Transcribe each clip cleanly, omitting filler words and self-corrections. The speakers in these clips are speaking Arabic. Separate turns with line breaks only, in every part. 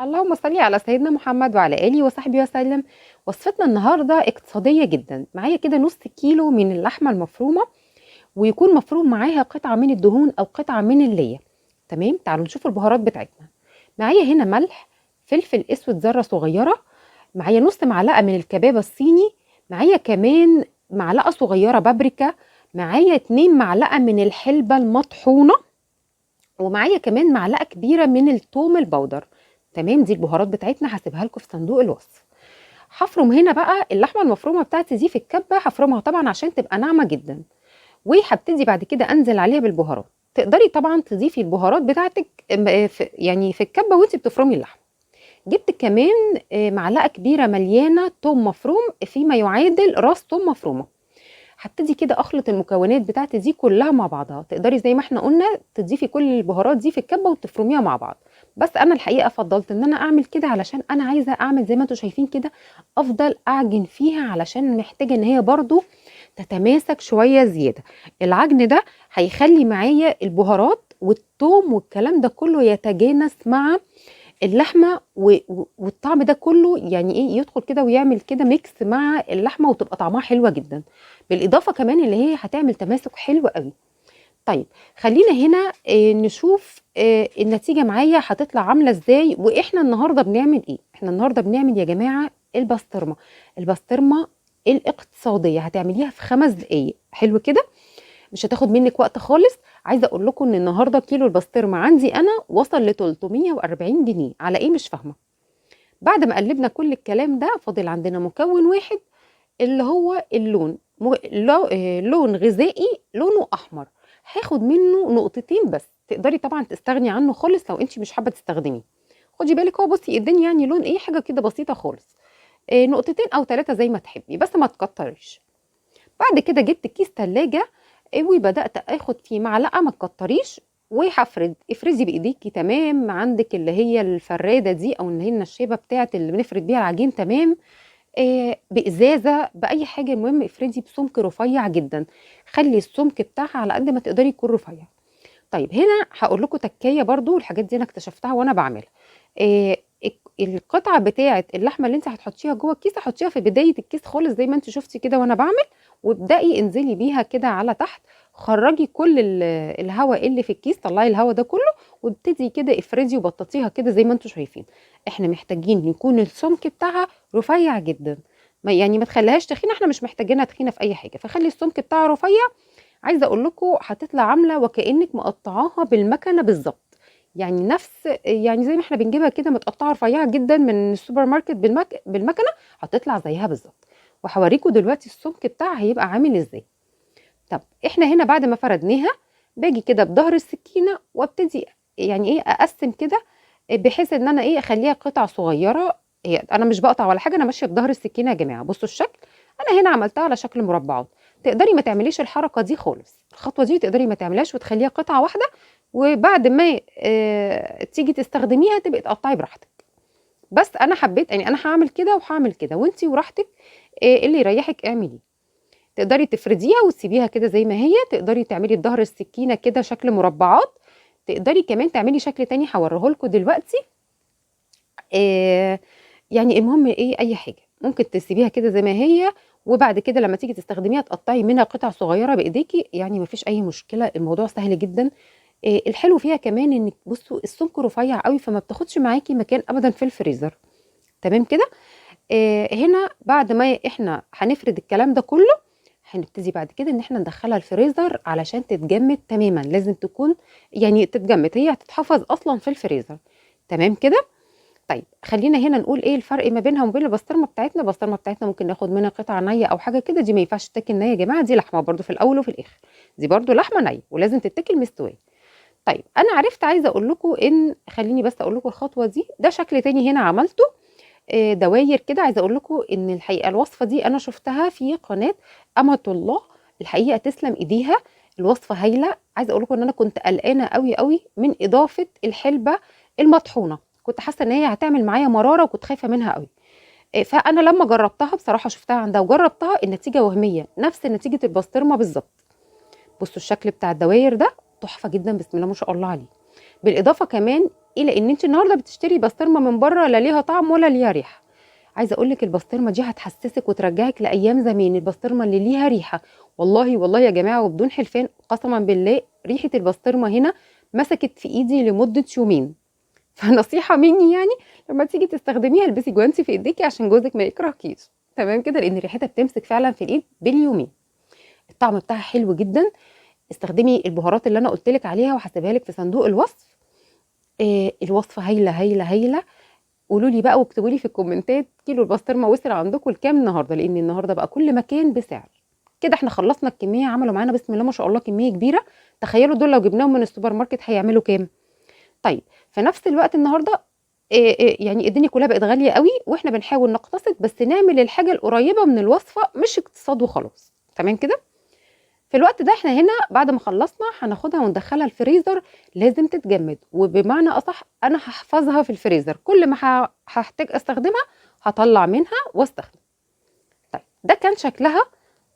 اللهم صل على سيدنا محمد وعلى آله وصحبه وسلم. وصفتنا النهارده اقتصادية جدا. معايا كده نص كيلو من اللحمة المفرومة، ويكون مفروم معاها قطعة من الدهون أو قطعة من اللية. تمام، تعالوا نشوف البهارات بتاعتنا. معايا هنا ملح، فلفل أسود ذرة صغيرة، معايا نص معلقة من الكباب الصيني، معايا كمان معلقة صغيرة بابريكا، معايا 2 معلقة من الحلبة المطحونة، ومعايا كمان معلقة كبيرة من الثوم البودر. تمام، دي البهارات بتاعتنا، هسيبها لكم في صندوق الوصف. هفرم هنا بقى اللحمة المفرومة بتاعتي دي في الكبة، هفرمها طبعا عشان تبقى ناعمة جدا، وهبتدي بعد كده انزل عليها بالبهارات. تقدري طبعا تضيفي البهارات بتاعتك يعني في الكبة وانت بتفرمي اللحمة. جبت كمان معلقة كبيرة مليانة ثوم مفروم، فيما يعادل راس ثوم مفرومة. هبتدي كده اخلط المكونات بتاعتي دي كلها مع بعضها. تقدري زي ما احنا قلنا تضيفي كل البهارات دي في الكبه وتفرميها مع بعض، بس انا الحقيقه فضلت ان انا اعمل كده علشان انا عايزه اعمل زي ما انتم شايفين كده، افضل اعجن فيها علشان محتاجه ان هي برضو تتماسك شويه زياده. العجن ده هيخلي معايا البهارات والثوم والكلام ده كله يتجانس مع اللحمه والطعم ده كله، يعني ايه، يدخل كده ويعمل كده ميكس مع اللحمه وتبقى طعمها حلوه جدا. بالاضافه كمان اللي هي هتعمل تماسك حلو قوي. طيب، خلينا هنا نشوف النتيجه معايا هتطلع عامله ازاي. واحنا النهارده بنعمل ايه؟ احنا النهارده بنعمل يا جماعه البسطرمه. البسطرمه الاقتصاديه هتعمليها في 5 دقايق، حلو كده، مش هتاخد منك وقت خالص. عايزه اقول لكم ان النهارده كيلو البسطرمه عندي انا وصل ل 340 جنيه. على ايه؟ مش فاهمه. بعد ما قلبنا كل الكلام ده، فاضل عندنا مكون واحد، اللي هو اللون. لون غذائي لونه احمر، هاخد منه نقطتين بس. تقدري طبعا تستغني عنه خالص لو انت مش حابه تستخدميه. خدي بالك، هو بصي الدنيا يعني لون ايه، حاجه كده بسيطه خالص. نقطتين او 3 زي ما تحبي، بس ما تكتريش. بعد كده جبت كيس تلاجة، وبدأت اخد فيه معلقة، ما تكتريش، وهفرد. افرزي بايديكي، تمام، عندك اللي هي الفرادة دي او اللي هي النشابة بتاعت اللي بنفرد بيها العجين، تمام. بإزازة، بأي حاجة، المهم افردي بسمك رفيع جدا. خلي السمك بتاعها على قد ما تقدري يكون رفيع. طيب، هنا هقول لكم تكايه برضو، الحاجات دي انا اكتشفتها وانا بعملها. آه، القطعه بتاعه اللحمه اللي انت هتحطيها جوه الكيس، هتحطيها في بدايه الكيس خالص زي ما انت شفتي كده وانا بعمل، وابدأي انزلي بيها كده على تحت. خرجي كل الهواء اللي في الكيس، طلعي الهواء ده كله، وابتدي كده افردي وبططيها كده زي ما انتم شايفين. احنا محتاجين يكون السمك بتاعها رفيع جدا، يعني ما تخليهاش تخينه، احنا مش محتاجينها تخينه في اي حاجه، فخلي السمك بتاعها رفيع. عايزه اقول لكم هتطلع عامله وكانك مقطعاها بالمكنه بالظبط. يعني نفس، يعني زي ما احنا بنجيبها كده متقطعه رفيعه جدا من السوبر ماركت بالمكنه، هتطلع زيها بالظبط. وهوريكم دلوقتي السمك بتاعها هيبقى عامل ازاي. طب احنا هنا بعد ما فردناها، باجي كده بظهر السكينه وابتدي يعني ايه اقسم كده، بحيث ان انا ايه اخليها قطع صغيره. انا مش بقطع ولا حاجه، انا ماشيه بظهر السكينه يا جماعه. بصوا الشكل، انا هنا عملتها على شكل مربعات. تقدري ما تعمليش الحركه دي خالص، الخطوه دي تقدري ما تعمليهاش وتخليها قطعه واحده، وبعد ما تيجي تستخدميها تبقي تقطعي براحتك. بس انا حبيت، يعني انا هعمل كده وهعمل كده، وانتي وراحتك، اللي يريحك اعمليه. تقدري تفرديها وتسيبيها كده زي ما هي، تقدري تعملي بظهر السكينه كده شكل مربعات، تقدري كمان تعملي شكل تاني هوريه لكم دلوقتي. آه يعني المهم ايه، اي حاجه ممكن تسيبيها كده زي ما هي، وبعد كده لما تيجي تستخدميها تقطعي منها قطع صغيره بايديكي، يعني مفيش اي مشكله، الموضوع سهل جدا. الحلو فيها كمان انك بصوا السمك رفيع قوي، فما بتاخدش معاكي مكان ابدا في الفريزر. تمام كده. هنا بعد ما احنا هنفرد الكلام ده كله، هنبتدي بعد كده ان احنا ندخلها الفريزر علشان تتجمد تماما. لازم تكون يعني تتجمد، هي هتتحفظ اصلا في الفريزر. تمام كده. طيب، خلينا هنا نقول ايه الفرق ما بينها وما بين البسطرمه بتاعتنا. البسطرمه بتاعتنا ممكن ناخد منها قطعه نيه او حاجه كده، دي ما ينفعش تتاكل نيه يا جماعه، دي لحمه برده في الاول وفي الاخر، دي برده لحمه نيه ولازم تتاكل مستويه. طيب، انا عرفت، عايزه اقول لكم ان، خليني بس اقول لكم الخطوه دي. ده شكل تاني هنا عملته، دواير كده. عايزه اقول لكم ان الحقيقه الوصفه دي انا شفتها في قناه امة الله، الحقيقه تسلم ايديها، الوصفه هايله. عايزه اقول لكم ان انا كنت قلقانه قوي قوي من اضافه الحلبه المطحونه، كنت حاسه ان هي هتعمل معايا مراره وكنت خايفه منها قوي. فانا لما جربتها بصراحه، شفتها عندها وجربتها، النتيجه وهميه، نفس نتيجه البسطرمه بالظبط. بصوا الشكل بتاع الدواير ده تحفه جدا، بسم الله ما شاء الله عليه. بالاضافه كمان الى ان انت النهارده بتشتري بسطرمه من بره لا ليها طعم ولا ليها ريحه. عايزه اقول لك البسطرمه دي هتحسسك وترجعك لايام زمان، البسطرمه اللي ليها ريحه. والله والله يا جماعه وبدون حلفان قسما بالله ريحه البسطرمه هنا مسكت في ايدي لمده يومين. فنصيحه مني يعني لما تيجي تستخدميها البسي جوانتي في ايديكي عشان جوزك ما يكرهكيش. تمام كده، لان ريحتها بتمسك فعلا في الايد باليومين. الطعم بتاعها حلو جدا. استخدمي البهارات اللي انا قلت لك عليها وهسيبها لك في صندوق الوصف. الوصفه هايله هايله هايله. قولوا لي بقى واكتبوا لي في الكومنتات كيلو البسطرمه وصل عندكم لكام النهارده، لان النهارده بقى كل مكان بسعر. كده احنا خلصنا الكميه، عملوا معانا بسم الله ما شاء الله كميه كبيره. تخيلوا دول لو جبناهم من السوبر ماركت هيعملوا كام. طيب في نفس الوقت النهارده يعني الدنيا كلها بقت غاليه قوي، واحنا بنحاول نقتصد بس نعمل الحاجه القريبه من الوصفه، مش اقتصاد وخلاص. تمام كده. في الوقت ده احنا هنا بعد ما خلصنا هناخدها وندخلها الفريزر. لازم تتجمد، وبمعنى اصح انا هحفظها في الفريزر، كل ما هحتاج استخدمها هطلع منها واستخدم. طيب ده كان شكلها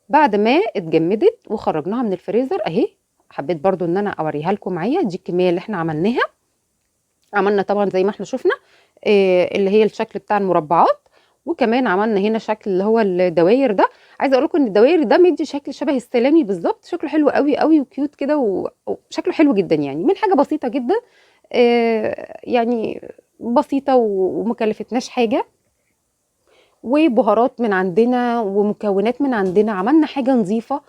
بعد ما اتجمدت وخرجناها من الفريزر اهي. حبيت برضو ان انا اوريها لكم معايا. دي الكميه اللي احنا عملناها. عملنا طبعا زي ما احنا شفنا اللي هي الشكل بتاع المربعات، وكمان عملنا هنا شكل اللي هو الدواير ده. عايزه اقول لكم ان الدواير ده مدي شكل شبه السلامي بالظبط، شكله حلو قوي قوي وكيوت كده وشكله حلو جدا، يعني من حاجه بسيطه جدا. يعني بسيطه ومكلفتناش حاجه، وبهارات من عندنا ومكونات من عندنا. عملنا حاجه نظيفه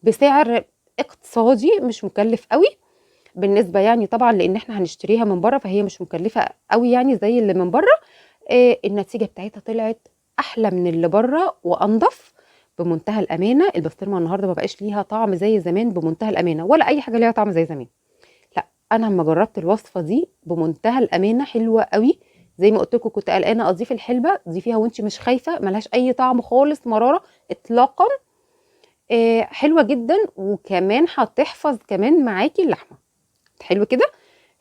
بسعر اقتصادي مش مكلف قوي بالنسبه يعني طبعا لان احنا هنشتريها من بره، فهي مش مكلفه قوي يعني زي اللي من بره. النتيجه بتاعتها طلعت احلى من اللي بره وانضف بمنتهى الامانه. البسطرمه النهارده ما بقاش ليها طعم زي زمان بمنتهى الامانه، ولا اي حاجه ليها طعم زي زمان. لا انا لما جربت الوصفه دي بمنتهى الامانه حلوه قوي. زي ما قلت لكم كنت قلقانه اضيف الحلبه، ضيفيها وانت مش خايفه، ملهاش اي طعم خالص مراره اطلاقا. حلوه جدا، وكمان هتحفظ كمان معاكي اللحمه. حلو كده.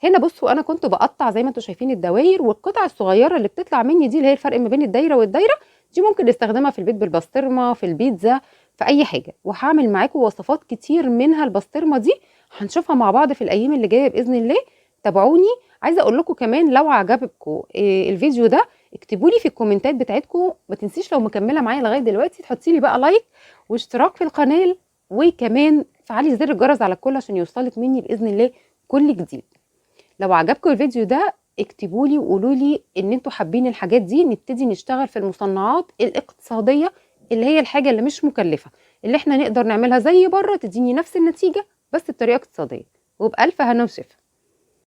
هنا بصوا انا كنت بقطع زي ما انتم شايفين الدواير، والقطع الصغيره اللي بتطلع مني دي اللي هي الفرق ما بين الدايره والدايره دي ممكن نستخدمها في البيت بالبسطرمه، في البيتزا، في اي حاجه. وهعمل معاكم وصفات كتير منها البسطرمه دي هنشوفها مع بعض في الايام اللي جايه باذن الله. تابعوني. عايزه اقول لكم كمان لو عجبكم الفيديو ده اكتبوا لي في الكومنتات بتاعتكم. ما تنسيش لو مكمله معايا لغايه دلوقتي تحطي لي بقى لايك واشتراك في القناه، وكمان فعلي زر الجرس على الكل عشان يوصلك مني باذن الله كل جديد. لو عجبكم الفيديو ده اكتبوا لي وقولوا لي ان انتوا حابين الحاجات دي، نبتدي نشتغل في المصنعات الاقتصاديه اللي هي الحاجه اللي مش مكلفه، اللي احنا نقدر نعملها زي بره تديني نفس النتيجه بس بطريقه اقتصاديه. وبألف هنا وشفا.